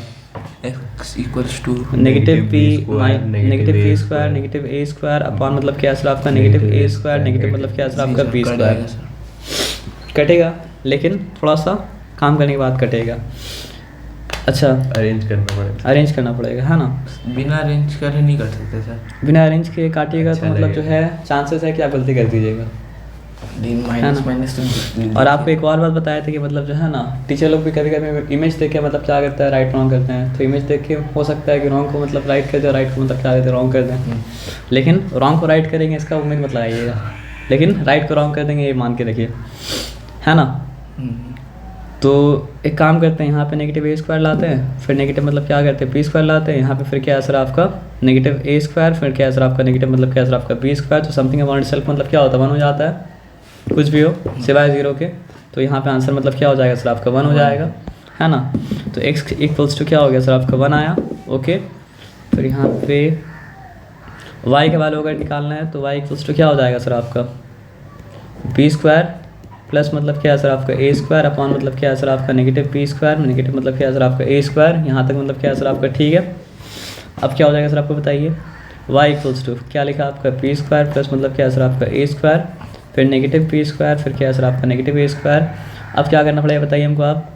S3: x equals to
S1: negative B square negative A square upon मतलब क्या सर आपका नेगेटिव ए स्क्वायर नेगेटिव मतलब क्या सर आपका बी स्क्वायर कटेगा, लेकिन थोड़ा सा काम करने के बाद कटेगा। अच्छा
S2: अरेंज करना पड़ेगा,
S1: है ना।
S3: बिना अरेंज करे नहीं कर सकते सर,
S1: बिना अरेंज के काटिएगा तो मतलब जो है चांसेस है कि आप गलती कर दीजिएगा, और आपको एक और बात बताया था कि मतलब जो है ना टीचर लोग भी कभी कभी इमेज देख के मतलब क्या करता है राइट रॉन्ग करते हैं। तो इमेज देख के हो सकता है कि रॉन्ग को मतलब राइट कर दे, राइट को मतलब क्या कहते हैं रॉन्ग कर दें। लेकिन रॉन्ग को राइट करेंगे इसका उम्मीद मत लगाइएगा, लेकिन राइट को रॉन्ग कर देंगे ये मान के रखिए, है ना। तो एक काम करते हैं यहाँ पे नेगेटिव ए स्क्वायर लाते हैं, फिर नेगेटिव मतलब क्या करते हैं बी स्क्वायर लाते हैं। यहाँ पे फिर क्या है सर आपका नेगेटिव ए स्क्वायर, फिर क्या है सर आपका नेगेटिव मतलब क्या है सर आपका बी स्क्वायर। तो समथिंग अपॉन इटसेल्फ मतलब क्या होता है 1 हो जाता है, कुछ भी हो सिवाय 0 के। तो यहाँ पे आंसर मतलब क्या हो जाएगा सर आपका 1 हो जाएगा, है ना। तो x इक्वल्स टू क्या हो गया सर आपका 1 आया, ओके। फिर यहाँ पे y के वैल्यू अगर निकालना है तो y इक्वल्स टू क्या हो जाएगा सर आपका बी स्क्वायर प्लस मतलब क्या है सर आपका ए स्क्वायर अपॉन मतलब क्या है सर आपका नेगेटिव बी स्क्वायर नेगेटिव मतलब क्या है सर आपका ए स्क्वायर। यहाँ तक मतलब क्या है सर आपका ठीक है। अब क्या हो जाएगा सर आपको बताइए y इक्वल्स टू क्या लिखा आपका बी स्क्वायर प्लस मतलब क्या है सर आपका ए स्क्वायर, फिर नेगेटिव बी स्क्वायर, फिर क्या है सर आपका नेगेटिव ए स्क्वायर। अब क्या करना पड़ेगा बताइए हमको, आप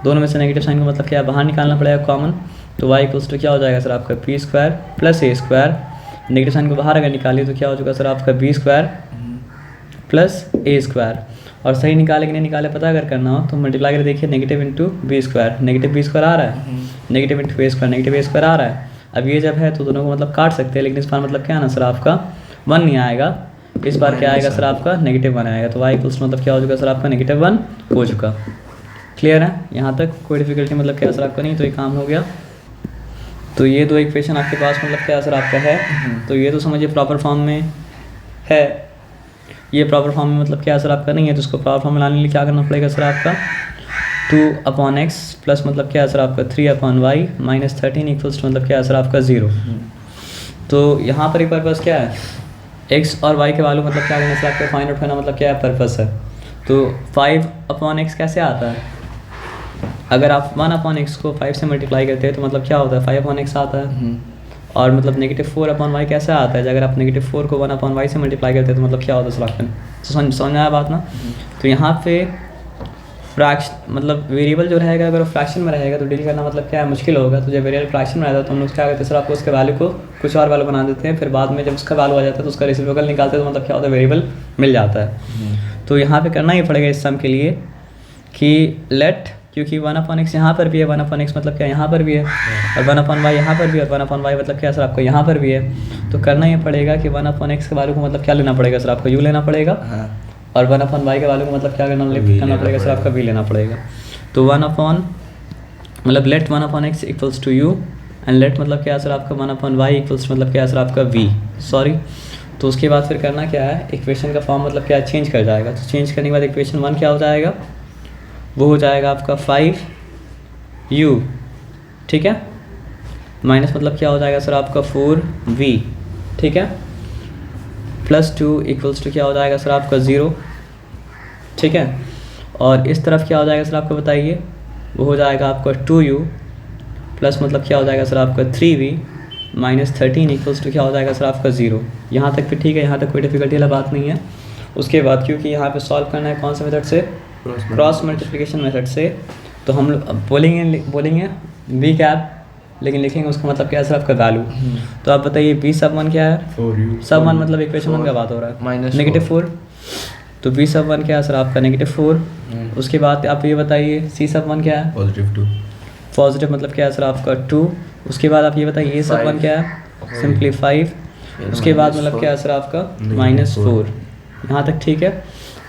S1: दोनों में से नेगेटिव साइन को मतलब क्या है बाहर निकालना पड़ेगा कॉमन। तो y इक्वल्स टू क्या हो जाएगा सर आपका बी स्क्वायर प्लस ए स्क्वायर, नेगेटिव साइन को बाहर अगर निकालिए तो क्या हो चुका सर आपका बी स्क्वायर प्लस ए स्क्वायर। और सही निकाले कि नहीं निकाले पता अगर करना हो तो मल्टीप्लाई करके देखिए negative into B square, negative B square आ रहा है, negative into A square, negative A square आ रहा है। अब ये जब है तो दोनों को मतलब काट सकते हैं, लेकिन इस बार मतलब क्या है ना सर आपका 1 नहीं आएगा, इस बार क्या आएगा सर आपका नेगेटिव 1 आएगा। तो y इक्वल्स मतलब क्या हो चुका सर आपका नेगेटिव 1 हो चुका, क्लियर है। यहाँ तक कोई डिफिकल्टी मतलब क्या सर आपका नहीं, तो ये काम हो गया। तो ये दो इक्वेशन आपके पास मतलब क्या सर आपका है, तो ये तो समझिए प्रॉपर फॉर्म में है, ये प्रॉपर फॉर्म में मतलब क्या सर आपका नहीं है। तो उसको प्रॉपर फॉर्म में लाने के लिए क्या करना पड़ेगा सर आपका 2/x प्लस मतलब क्या है सर आपका 3/y माइनस 13 इक्वल्स टू मतलब क्या है सर आपका 0। तो यहाँ पर एक पर्पस क्या है x और y के वैल्यू मतलब क्या करना सर आपका फाइंड आउट करना मतलब क्या है पर्पस है। तो 5/x कैसे आता है, अगर आप 1/x को 5 से मल्टीप्लाई करते हैं तो मतलब क्या होता है 5/x आता है। और मतलब नेगेटिव 4/y कैसे आता है, अगर आप नेगेटिव 4 को 1/y से मल्टीप्लाई करते हैं तो मतलब क्या होता है सर आपका, समझ आया बात ना। तो यहाँ पे फ्रैक्शन मतलब वेरिएबल जो रहेगा अगर वो फ्रैक्शन में रहेगा तो डील करना मतलब क्या है, मुश्किल होगा। तो जब वेरिएबल फ्रैक्शन में रहता है तो हम लोग क्या करते हैं सर, आपको उसके वैल्यू को कुछ और वैल्यू बना देते हैं, फिर बाद में जब उसका वैल्यू आ जाता है तो उसका रेसिप्रोकल निकालते हैं तो मतलब क्या होता है, वेरिएबल मिल जाता है। तो यहाँ पे करना ही पड़ेगा इस सम के लिए कि लेट, क्योंकि 1/x यहाँ पर भी है, 1/x मतलब क्या यहाँ पर भी है, और 1/y यहाँ पर भी है, और 1/y मतलब क्या सर आपको यहाँ पर भी है। तो करना ये पड़ेगा कि 1/x के वैल्यू को मतलब क्या लेना पड़ेगा सर, आपको u लेना पड़ेगा,
S3: हाँ
S1: और 1/y के वैल्यू को मतलब क्या करना पड़ेगा सर, आपका v लेना पड़ेगा। तो मतलब let 1/x equals to u and let मतलब क्या सर आपका 1/y इक्वल्स मतलब क्या सर आपका v, सॉरी। तो उसके बाद फिर करना क्या है, इक्वेशन का फॉर्म मतलब क्या चेंज कर जाएगा। तो चेंज करने के बाद इक्वेशन 1 क्या हो जाएगा, वो हो जाएगा आपका 5u, ठीक है, माइनस मतलब क्या हो जाएगा सर आपका 4v, ठीक है, प्लस 2 इक्वल्स टू क्या हो जाएगा सर आपका 0, ठीक है। और इस तरफ क्या हो जाएगा सर आपको बताइए, वो हो जाएगा आपका 2u प्लस मतलब क्या हो जाएगा सर आपका 3v माइनस 13 इक्वल्स टू क्या हो जाएगा सर आपका 0। यहाँ तक भी ठीक है, यहाँ तक कोई डिफिकल्टी वाला बात नहीं है। उसके बाद क्योंकि यहाँ पे सॉल्व करना है कौन से मेथड से, क्रॉस मल्टीप्लिकेशन मेथड से, तो हम लोग अब बोलेंगे v कैप, लेकिन लिखेंगे उसका मतलब क्या है सर आपका वैल्यू। तो आप बताइए b सब 1 क्या है,
S2: 4u
S1: सब 1 मतलब इक्वेशन 1 का बात हो रहा है,
S3: माइनस
S1: -4। तो b सब 1 क्या है सर आपका -4। उसके बाद आप ये बताइए c सब 1 क्या है,
S2: +2
S1: पॉजिटिव मतलब क्या है सर आपका 2। उसके बाद आप ये बताइए ये सब 1 क्या है, सिंपली 5। उसके बाद मतलब क्या है सर आपका -4। यहाँ तक ठीक है।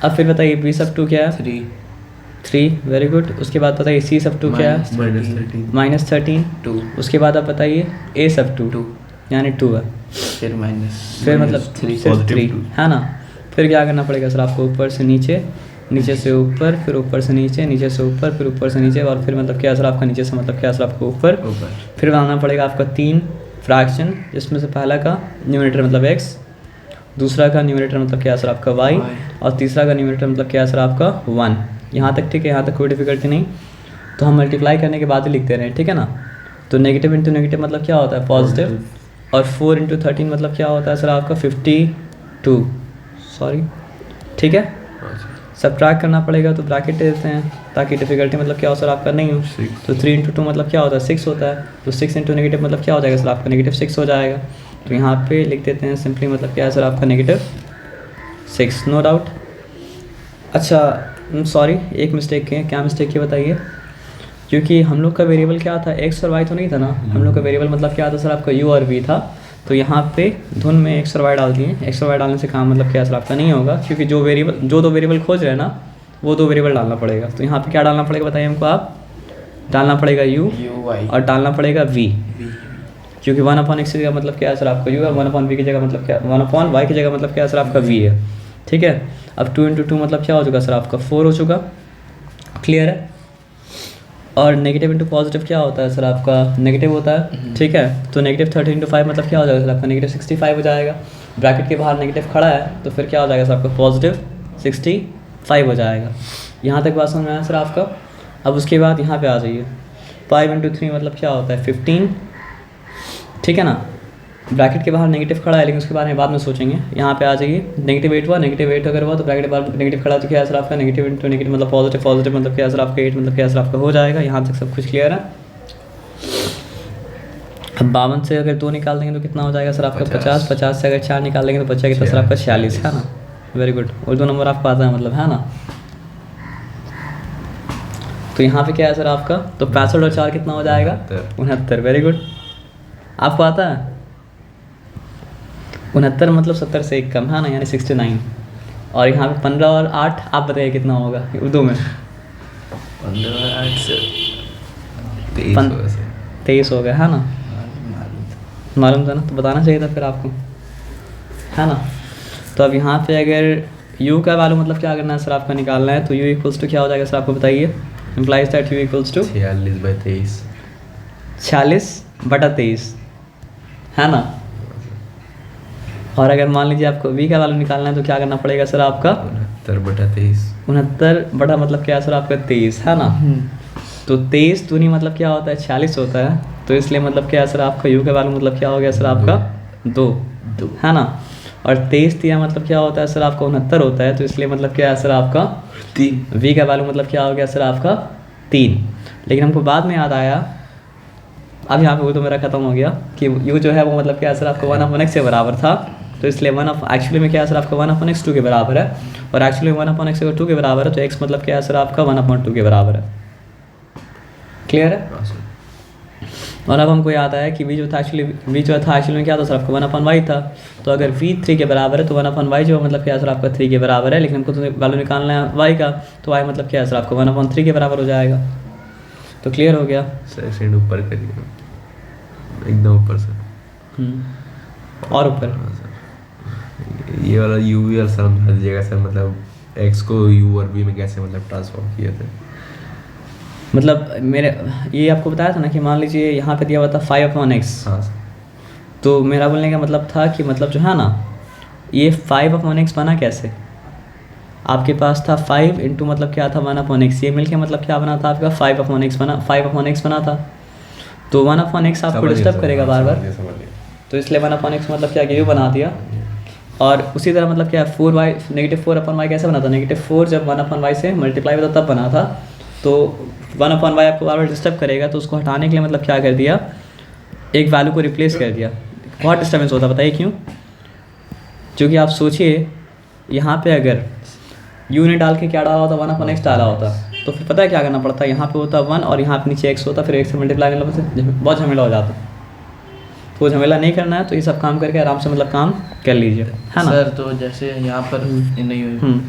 S1: अब फिर बताइए b सब 2 क्या है, 3, वेरी गुड। उसके बाद बताइए c सब 2 क्या है, -13।
S3: 2
S1: उसके बाद आप बताइए a सब 2 यानी 2 है,
S3: फिर
S1: मतलब
S3: 3
S1: सिर्फ 3 है ना। फिर क्या करना पड़ेगा सर आपको, ऊपर से नीचे, नीचे से ऊपर, फिर ऊपर से नीचे, नीचे से ऊपर, फिर ऊपर से नीचे, और फिर मतलब क्या सर आपका नीचे से मतलब क्या सर आपको ऊपर। फिर बनाना पड़ेगा आपका 3 फ्रैक्शन, जिसमें से पहला का न्यूमरेटर मतलब x, दूसरा का न्यूमरेटर मतलब क्या सर आपका y, और तीसरा का न्यूमरेटर मतलब क्या सर आपका 1। यहाँ तक ठीक है, यहाँ तक कोई डिफिकल्टी नहीं। तो हम मल्टीप्लाई करने के बाद ही लिखते रहे, ठीक है ना। तो नेगेटिव इंटू नेगेटिव मतलब क्या होता है, पॉजिटिव, और 4 इंटू 13 मतलब क्या होता है सर आपका 52, सॉरी, ठीक है। सब्ट्रैक्ट करना पड़ेगा तो ब्रैकेट दे देते हैं ताकि डिफिकल्टी मतलब क्या हो सर आपका नहीं हो। तो 3 इंटू 2 मतलब क्या होता है 6 होता है। तो 6 इंटू नेगेटिव मतलब क्या हो जाएगा सर आपका -6 हो जाएगा। तो यहाँ पे लिख देते हैं सिंपली मतलब क्या है सर आपका -6, नो डाउट। अच्छा सॉरी, एक मिस्टेक है, क्या मिस्टेक की बताइए। क्योंकि हम लोग का वेरिएबल क्या था, एक्स और वाई तो नहीं था ना, हम लोग का वेरिएबल मतलब क्या था सर आपका यू और वी था। तो यहाँ पे धुन में एक्स और वाई डाल दिए। एक्स और वाई डालने से काम मतलब क्या सर आपका नहीं होगा, क्योंकि जो दो वेरिएबल खोज रहे हैं ना, वो 2 वेरिएबल डालना पड़ेगा। तो यहाँ पे क्या डालना पड़ेगा बताइए हमको, आप डालना पड़ेगा यू और डालना पड़ेगा वी, क्योंकि 1/x की जगह मतलब क्या है सर आपका यू है, 1/v की जगह मतलब क्या, 1/y की जगह मतलब क्या है सर आपका v है, ठीक है। अब 2 इंटू 2 मतलब क्या हो चुका सर आपका 4 हो चुका, क्लियर है। और नेगेटिव इंटू पॉजिटिव क्या होता है सर आपका नेगेटिव होता है, ठीक है। तो -30 इंटू 5 मतलब क्या हो जाएगा सर आपका -65 हो जाएगा। ब्रैकेट के बाहर नेगेटिव खड़ा है तो फिर क्या हो जाएगा सर आपका +65 हो जाएगा। यहाँ तक बात समझ में आया सर आपका। अब उसके बाद यहाँ पे आ जाइए, 5 इंटू 3 मतलब क्या होता है 15, ठीक है ना। ब्रैकेट के बाहर नेगेटिव खड़ा है लेकिन उसके बारे में बाद में सोचेंगे। यहाँ पे आ जाइए, -8 हुआ, -8 अगर हुआ तो ब्रैकेट के बाहर नेगेटिव खड़ा तो क्या है सर आपका नेगेटिव इंटू नेगेटिव मतलब पॉजिटिव मतलब क्या है सर आपका 8 मतलब क्या है सर आपका हो जाएगा। यहाँ तक सब कुछ क्लियर है। अब 52 से अगर 2 निकाल देंगे तो कितना हो जाएगा सर आपका 50, 50 से अगर 4 निकाल देंगे तो बचेगा कितना सर आपका 46, है ना। वेरी गुड, उर्दू नंबर आपको आता है मतलब, है ना। तो यहाँ पे क्या है सर आपका, तो 65 और 4 कितना हो जाएगा 69, वेरी गुड। आपको आता है 69 मतलब 70 से 1 कम, है ना, यानी 69। और यहाँ पे 15 और 8 आप बताइए कितना होगा उर्दू में।
S3: 15 और 8 से
S1: 23 हो गया, है ना। मालूम था ना, तो बताना चाहिए था फिर आपको, है ना। तो अब यहाँ पे अगर u का वैल्यू मतलब क्या करना है सर आपका निकालना है, तो u इक्वल्स टू क्या हो जाएगा सर आपको बताइए। Implies that u equals to
S2: 46/23,
S1: 46/23, है ना। और अगर मान लीजिए आपको v का वैल्यू निकालना है तो क्या करना पड़ेगा सर आपका
S2: 69/23,
S1: 69 बटा मतलब क्या है सर आपका 23, है ना। तो 23 दूनी मतलब क्या होता है 46 होता है। तो इसलिए मतलब क्या है सर आपका u का वैल्यू मतलब क्या हो गया सर आपका 2, है ना। और 23 दिया मतलब क्या होता है सर आपका 69 होता है, तो इसलिए मतलब क्या है सर आपका
S3: 3।
S1: v का वैल्यू मतलब क्या हो गया सर आपका 3। लेकिन हमको बाद में याद आया, अब यहाँ पे वो तो मेरा खत्म हो गया कि u जो है वो मतलब क्या है सर आपका 1/x से बराबर था, तो इसलिए एक्चुअली में क्या है सर आपका 1/x 2 के बराबर है, और एक्चुअली में 1/x अगर 2 के बराबर है तो x मतलब क्या है सर आपका 1/2 के बराबर है। क्लियर है?
S2: हाँ सर।
S1: और अब हमको याद आया कि v जो था एक्चुअली में क्या था सर आपका 1/y था, तो अगर v 3 के बराबर है तो 1/y जो मतलब क्या है सर आपका 3 के बराबर है, लेकिन हमको तो वैल्यू निकालना है y का, तो y मतलब क्या है सर आपका 1/3 के बराबर हो जाएगा। तो क्लियर हो गया?
S2: सर सेंड ऊपर करिए, एकदम ऊपर सर।
S1: और ऊपर
S2: हाँ सर, ये वाला u भी और सर समझा दीजिएगा सर, मतलब x को u और v में कैसे मतलब ट्रांसफॉर्म किए थे।
S1: मतलब मेरे ये आपको बताया था ना कि मान लीजिए यहाँ पे दिया हुआ था 5/x,
S2: हाँ सर।
S1: तो मेरा बोलने का मतलब था कि मतलब जो है ना ये 5/x बना कैसे, आपके पास था 5 इंटू मतलब क्या था 1/x, ये मिलके मतलब क्या बना था आपका 5/x बना था। तो 1/x आपको डिस्टर्ब करेगा बार बार, तो इसलिए 1/x मतलब क्या ये बना दिया। और उसी तरह मतलब क्या 4y -4/y कैसे बना था, -4 जब 1/y से मल्टीप्लाई होता तब बना था, तो 1/y आपको बार बार डिस्टर्ब करेगा, तो उसको हटाने के लिए मतलब क्या कर दिया, एक वैल्यू को रिप्लेस कर दिया। बहुत डिस्टर्बेंस होता है, बताइए क्यों? क्योंकि आप सोचिए यहाँ पे अगर u ने डाल के क्या डाला होता 1/x डाला होता, तो फिर पता है क्या करना पड़ता, यहाँ पे होता 1 और यहाँ पे नीचे x होता, फिर x से मल्टीप्लाई करना पड़ता, बहुत झमेला हो जाता। तो झमेला नहीं करना है, तो ये सब काम करके आराम से मतलब काम कर लीजिए, है ना
S3: सर? तो जैसे यहाँ पर नहीं हुई,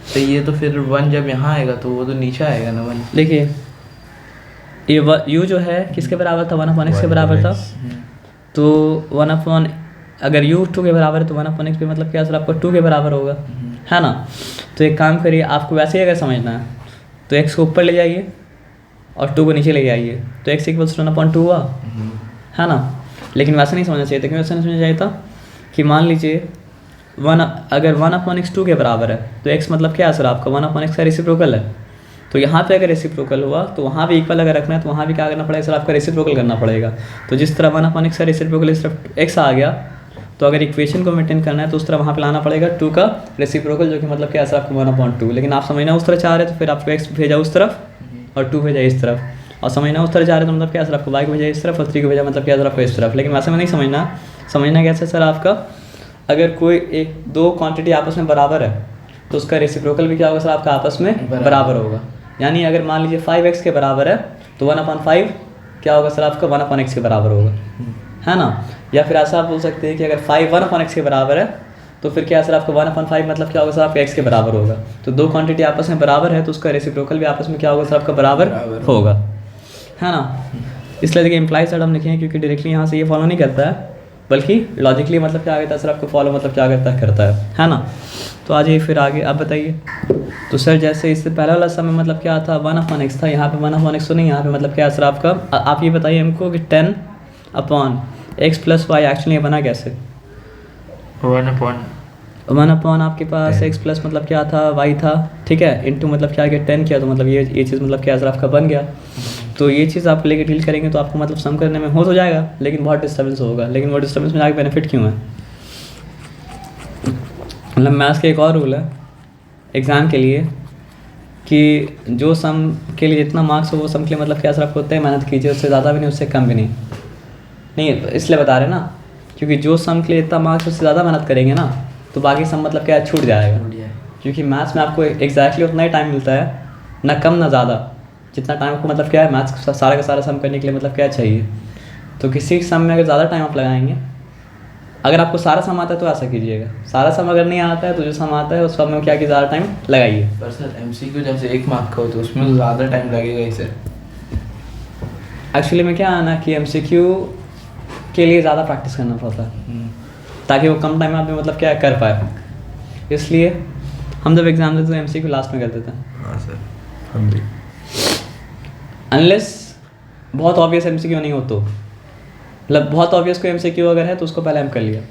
S3: तो ये तो फिर 1 जब यहाँ आएगा तो वो तो नीचे आएगा ना 1।
S1: देखिए ये u जो है किसके बराबर था 1/x के बराबर था, तो 1 अगर u 2 के बराबर है तो 1/x पे मतलब क्या सर आपको 2 के बराबर होगा, है ना। तो एक काम करिए, आपको वैसे ही अगर समझना है तो x को ऊपर ले जाइए और 2 को नीचे ले जाइए, तो x = 1/2 हुआ, है ना। लेकिन वैसे नहीं समझना चाहिए था। क्यों वैसे नहीं समझना चाहिए था कि मान लीजिए अगर 1/x 2 के बराबर है तो x मतलब क्या है सर आपका 1/x का रेसिप्रोकल है, तो यहाँ पे अगर रेसिप्रोकल हुआ तो वहाँ भी इक्वल अगर रखना है तो वहाँ भी क्या करना पड़ेगा सर आपका रेसिप्रोकल करना पड़ेगा। तो जिस तरह 1/x का रेसिप्रोकल इस तरफ x आ गया, तो अगर इक्वेशन को मेंटेन करना है तो उस तरह वहाँ पे लाना पड़ेगा 2 का रेसिप्रोकल, जो कि मतलब क्या है सर आपको 1/2। लेकिन आप समझना उस तरह चाह रहे तो फिर आपको x भेजा उस तरफ और 2 भेजा इस तरफ, और समझना उस तरह चाह रहे तो मतलब क्या सर आपको y को भेजा इस तरफ और 3 को भेजा मतलब क्या सर आपको इस तरफ। लेकिन वैसे में नहीं समझना कैसे सर आपका, अगर कोई एक दो क्वांटिटी आपस में बराबर है तो उसका रेसिप्रोकल भी क्या होगा सर आपका आपस में बराबर होगा। यानी अगर मान लीजिए 5x के बराबर है तो 1/5 क्या होगा सर आपका 1/x के बराबर होगा, है ना। या फिर ऐसा आप बोल सकते हैं कि अगर 5 1/x के बराबर है तो फिर क्या सर आपका 1/5 मतलब क्या होगा सर आपका x के बराबर होगा। तो दो क्वांटिटी आपस में बराबर है तो उसका रेसिप्रोकल भी आपस में क्या होगा सर आपका बराबर होगा, है ना। इसलिए देखिए इम्प्लाइज सेट हम लिखे हैं क्योंकि डायरेक्टली यहाँ से ये फॉलो नहीं करता है, बल्कि लॉजिकली मतलब क्या करता है सर आपको फॉलो मतलब क्या करता है ना। तो आ जाइए फिर आगे, आप बताइए। तो सर जैसे इससे पहला वाला समय मतलब क्या था 1/x था, यहाँ पे 1/x तो नहीं, यहाँ पे मतलब क्या है सर आपका, आप ये बताइए हमको कि 10/x + y एक्चुअली बना कैसे। 1/, आपके पास x प्लस मतलब क्या था y था, ठीक है, इंटू मतलब क्या गया 10 किया, तो मतलब ये चीज़ मतलब क्या सर आपका बन गया। तो ये चीज़ आप लेके डील करेंगे तो आपको मतलब सम करने में हो तो जाएगा, लेकिन बहुत डिस्टर्बेंस होगा। लेकिन वो डिस्टर्बेंस में आगे बेनिफिट क्यों है, मतलब मैथ्स का एक और रूल है एग्ज़ाम के लिए कि जो सम के लिए जितना मार्क्स हो वो सम के लिए मतलब क्या सर आपको उतना ही मेहनत कीजिए, उससे ज़्यादा भी नहीं उससे कम भी नहीं इसलिए बता रहे ना, क्योंकि जो सम के लिए इतना मार्क्स उससे ज़्यादा मेहनत करेंगे ना तो बाकी सम मतलब क्या छूट जाएगा। क्योंकि मैथ्स में आपको एग्जैक्टली उतना ही टाइम मिलता है, ना कम ना ज़्यादा, जितना टाइम आपको मतलब क्या है मैथ्स सारा का सारा सम करने के लिए मतलब क्या चाहिए। तो किसी सम में अगर ज़्यादा टाइम आप लगाएंगे, अगर आपको सारा सम आता है तो ऐसा कीजिएगा, सारा सम अगर नहीं आता है तो जो सम आता है उस सम में क्या कि ज़्यादा टाइम लगाइए।
S3: पर सर MCQ जैसे 1 मार्क का हो तो उसमें ज़्यादा टाइम लगेगा ही सर।
S1: एक्चुअली में क्या है ना कि MCQ के लिए ज़्यादा प्रैक्टिस करना पड़ता है ताकि वो कम टाइम में आप मतलब क्या कर पाए, इसलिए हम जब एग्ज़ाम देते तो MCQ लास्ट में कर देते हैं।
S2: हाँ सर, हम भी।
S1: अनलेस बहुत ऑब्वियस MCQ नहीं हो तो, मतलब बहुत ऑब्वियस कोई MCQ अगर है तो उसको पहले हम कर लिया।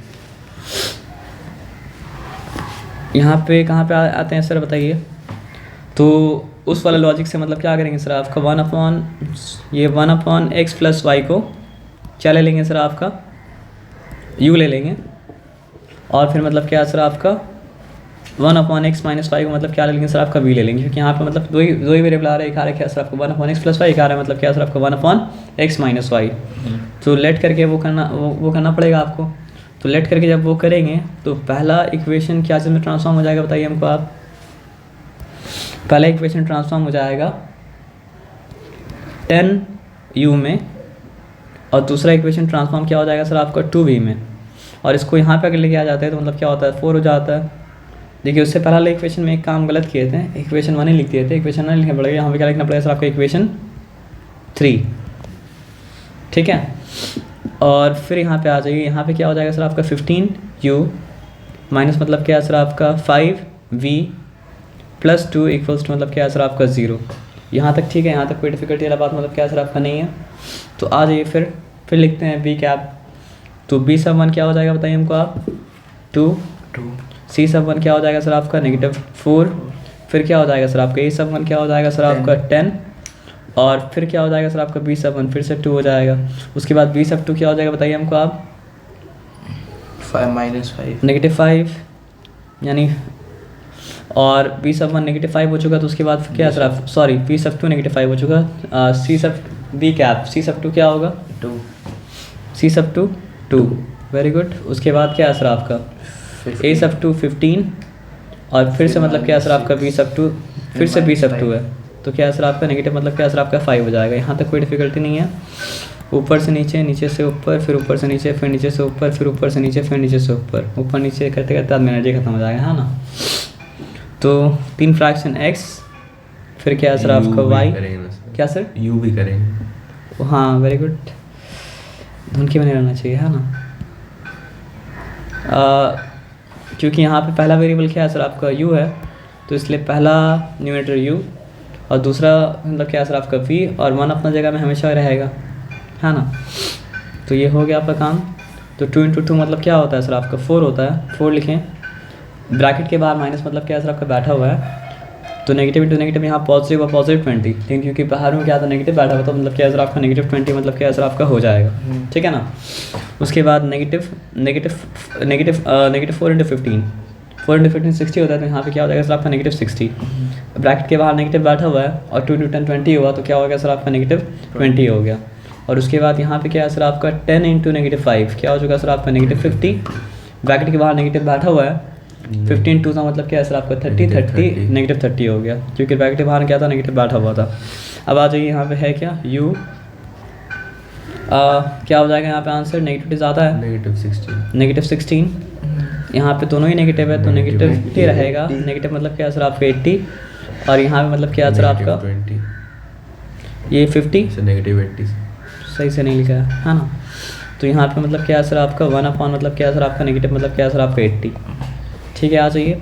S1: यहाँ पे कहाँ पे आते हैं सर बताइए। तो उस वाले लॉजिक से मतलब क्या करेंगे सर आपका 1/x + y को क्या ले लेंगे सर आपका u ले लेंगे, और फिर मतलब क्या सर आपका 1/x माइनस वाई को मतलब क्या ले लेंगे सर आपका v ले लेंगे, क्योंकि यहाँ पे मतलब दो ही वेरिएबल आ रहे हैं, एक आ रहा है क्या सर आपको 1/x प्लस वाई, एक आ रहा है मतलब क्या सर आपको 1/x माइनस वाई। तो लेट करके वो करना पड़ेगा आपको। तो लेट करके जब वो करेंगे तो पहला इक्वेशन क्या चीज़ में ट्रांसफॉर्म हो जाएगा बताइए हमको आप। पहला इक्वेशन ट्रांसफॉर्म हो जाएगा 10u में, और दूसरा इक्वेशन ट्रांसफॉर्म क्या हो जाएगा सर आपका 2v में, और इसको यहाँ पे अगर लेके आ जाते हैं तो मतलब क्या होता है 4 हो जाता है। देखिए उससे पहले वाले इक्वेशन में एक काम गलत किए थे, इक्वेशन 1 ही लिख दिए थे, इक्वेशन 1 लिखना पड़ेगा, यहाँ पे क्या लिखना पड़ेगा सर आपका इक्वेशन 3, ठीक है। और फिर यहाँ पे आ जाइए, यहाँ पे क्या हो जाएगा सर आपका 15u माइनस मतलब क्या है सर आपका 5v प्लस 2 इक्वल्स टू मतलब क्या है सर आपका 0। यहाँ तक ठीक है, यहाँ तक कोई डिफिकल्टी वाला बात मतलब क्या है सर आपका नहीं है। तो आ जाइए फिर लिखते हैं b कैप। तो b सब 1 क्या हो जाएगा बताइए हमको आप 2, c सब 1 क्या हो जाएगा सर आपका -4, फिर क्या हो जाएगा सर आपका a सब 1 क्या हो जाएगा सर आपका 10, और फिर क्या हो जाएगा सर आपका b सब 1 फिर से 2 हो जाएगा। उसके बाद b सब 2 क्या हो जाएगा बताइए हमको आप
S3: 5
S1: -5 यानी, और b सब 1 -5 हो चुका, तो उसके बाद क्या सर आप सॉरी b सब 2 -5 हो चुका, c सब b कैप c सब 2 क्या होगा
S3: 2,
S1: c सब 2 वेरी गुड। उसके बाद क्या है सर आपका a सब 2 15, और फिर से मतलब क्या है सर आपका b सब 2 फिर से b सब 2 है, तो क्या है सर आपका नेगेटिव मतलब क्या है सर आपका 5 हो जाएगा। यहाँ तक कोई डिफिकल्टी नहीं है। ऊपर से नीचे, नीचे से ऊपर, फिर ऊपर से नीचे, फिर नीचे से ऊपर, फिर ऊपर से नीचे, फिर नीचे से ऊपर नीचे करते करते आदमी एनर्जी खत्म हो जाएगा, है ना। तो 3 फ्रैक्शन x, फिर क्या है सर आपका y, क्या सर
S2: u भी करेंगे।
S1: हाँ वेरी गुड, धुन की बने रहना चाहिए, है ना। क्योंकि यहाँ पे पहला वेरिएबल क्या है सर आपका u है, तो इसलिए पहला न्यूमरेटर u और दूसरा मतलब क्या है सर आपका v, और 1 अपना जगह में हमेशा रहेगा, है ना। तो ये हो गया आपका काम। तो 2 × 2 मतलब क्या होता है सर आपका 4 होता है, 4 लिखें, ब्रैकेट के बाहर माइनस मतलब क्या है सर आपका बैठा हुआ है, तो नेगेटिव इंटू नेगेटिव यहाँ पॉजिटिव और पॉजिटिव 20, लेकिन क्योंकि बाहर में क्या था नेगेटिव बैठा हुआ, तो मतलब क्या है सर आपका -20 मतलब क्या है सर आपका हो जाएगा, ठीक है ना। उसके बाद -4 × 15 60 होता है, तो यहाँ पे क्या हो जाएगा सर आपका -60, ब्रैकेट के बाहर नेगेटिव बैठा हुआ है, और 2 × 10 20 हुआ, तो क्या हो गया सर आपका -20 हो गया। और उसके बाद यहाँ पे क्या है सर आपका 10 × -5 क्या हो चुका सर आपका -50, ब्रैकेट के बाहर नेगेटिव बैठा हुआ है, 15 2 का मतलब क्या है सर आपका 30 -30 हो गया, क्योंकि ब्रैकेट के बाहर क्या था नेगेटिव बैठा हुआ था। अब आ जाइए यहाँ पे है क्या u, क्या हो जाएगा यहाँ पे आंसर, नेगेटिव ज़्यादा है -16, यहाँ पे दोनों ही नेगेटिव है, तो नेगेटिव ही रहेगा, नेगेटिव मतलब क्या है सर आपका 80, और यहाँ पे मतलब क्या है सर आपका ये 50
S2: -80
S1: सही से नहीं लिखा है ना। तो यहाँ पे मतलब क्या है सर आपका 1/, मतलब क्या है सर आपका नेगेटिव मतलब क्या है सर आपका 80, ठीक है। आ जाइए,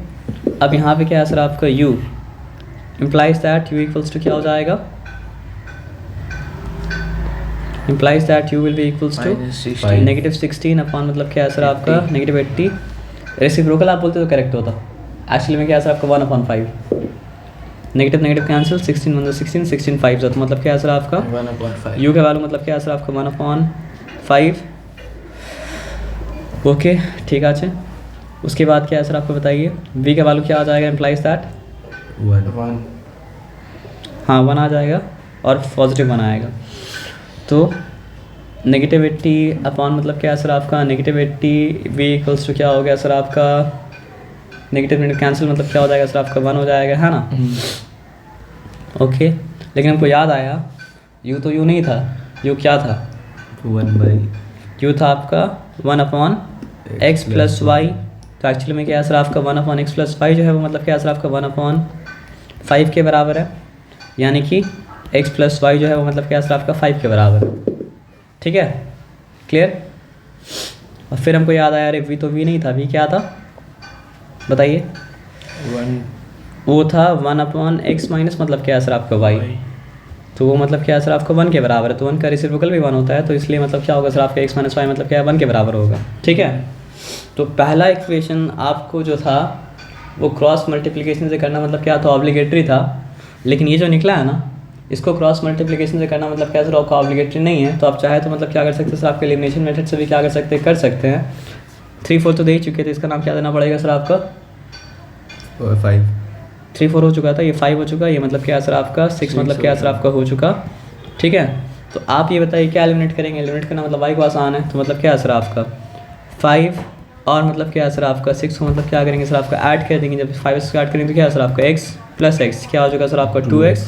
S1: अब यहाँ पे क्या है सर आपका u implies that u equals to क्या हो जाएगा, implies that u will be equals to -16 मतलब क्या है सर आपका -80। रेसिप्रोकल आप बोलते तो करेक्ट होता, एक्चुअली में क्या है सर आपका 1/5, नेगेटिव नेगेटिव कैंसिल, 16 मतलब 16 16 5 तो मतलब क्या है सर आपका
S3: 1/5,
S1: u का वैल्यू मतलब क्या है सर आपका 1/5। ओके ठीक है। अच्छा उसके बाद क्या है सर आपको बताइए, v का वैल्यू क्या आ जाएगा, इम्प्लाइज दैट
S3: 1,
S1: हाँ 1 आ जाएगा और पॉजिटिव 1 आएगा। तो -80 अपॉन मतलब क्या है सर आपका -80 v इक्वल्स टू क्या हो गया सर आपका नेगेटिव कैंसिल मतलब क्या हो जाएगा सर आपका 1 हो जाएगा, है ना। ओके लेकिन हमको याद आया u तो u नहीं था, u क्या था
S2: 1/,
S1: u था आपका 1/x प्लस वाई। तो एक्चुअली में क्या है सर आपका 1/x प्लस वाई जो है वो मतलब क्या है सर आपका 1/5 के बराबर है, यानी कि x प्लस वाई जो है वो मतलब क्या है सर आपका 5 के बराबर है, ठीक है क्लियर। और फिर हमको याद आया अरे v तो v नहीं था, v क्या था बताइए,
S3: 1
S1: वो था 1/x माइनस मतलब क्या है सर आपका y, तो वो मतलब क्या है सर आपका 1 के बराबर है, तो 1 का रेसिप्रोकल भी 1 होता है, तो इसलिए मतलब क्या होगा सर आपका x माइनस वाई मतलब क्या है 1 के बराबर होगा, ठीक है। तो पहला इक्वेशन आपको जो था वो क्रॉस मल्टीप्लिकेशन से करना मतलब क्या था ऑब्लिगेटरी था, लेकिन ये जो निकला है ना इसको क्रॉस मल्टीप्लिकेशन से करना मतलब क्या सर आपका ऑब्लिगेटरी नहीं है। तो आप चाहे तो मतलब क्या कर सकते हैं सर आपके एलिमिनेशन मेथड से भी क्या कर सकते हैं 3 4 तो दे ही चुके थे, इसका नाम क्या देना पड़ेगा सर आपका?
S2: 5
S1: 3 4 हो चुका था, ये 5 हो चुका, ये मतलब क्या है सर आपका 6 मतलब क्या है सर आपका हो चुका। ठीक है, तो आप ये बताइए क्या एलिमिनेट करेंगे? एलिमिनेट करना मतलब y को आसान है, तो मतलब क्या है सर आपका 5 और मतलब क्या है सर आपका 6 को मतलब क्या करेंगे सर आपका ऐड कर देंगे। जब 5 से ऐड करेंगे तो क्या है सर आपका x प्लस x क्या हो चुका सर आपका 2x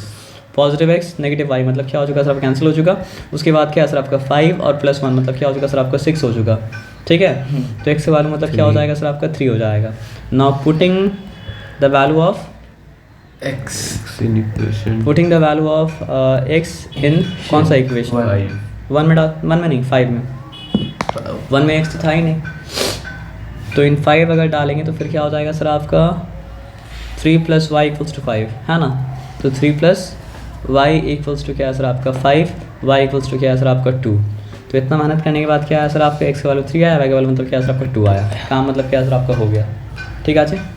S1: positive x negative y मतलब क्या हो चुका सर आपका कैंसिल हो चुका। उसके बाद क्या है सर आपका 5 और प्लस 1 मतलब क्या हो चुका सर आपका 6 हो चुका। ठीक है, तो x से वैल्यू मतलब क्या हो जाएगा सर आपका 3 हो जाएगा। Now putting the value of
S3: x
S2: in equation
S1: putting the value of x इन कौन सा इक्वेशन? 1 में डाल, 1 में नहीं 5 में, 1 में x तो था ही नहीं, तो इन 5 अगर डालेंगे तो फिर क्या हो जाएगा सर आपका 3 + y = 5 है ना। तो 3 + y = क्या है सर आपका 5, y = क्या है सर आपका 2। तो इतना मेहनत करने के बाद क्या है सर आपका x की वैल्यू 3 आया, y की वैल्यू मतलब क्या है सर आपका 2 आया। काम मतलब क्या है सर आपका हो गया। ठीक है।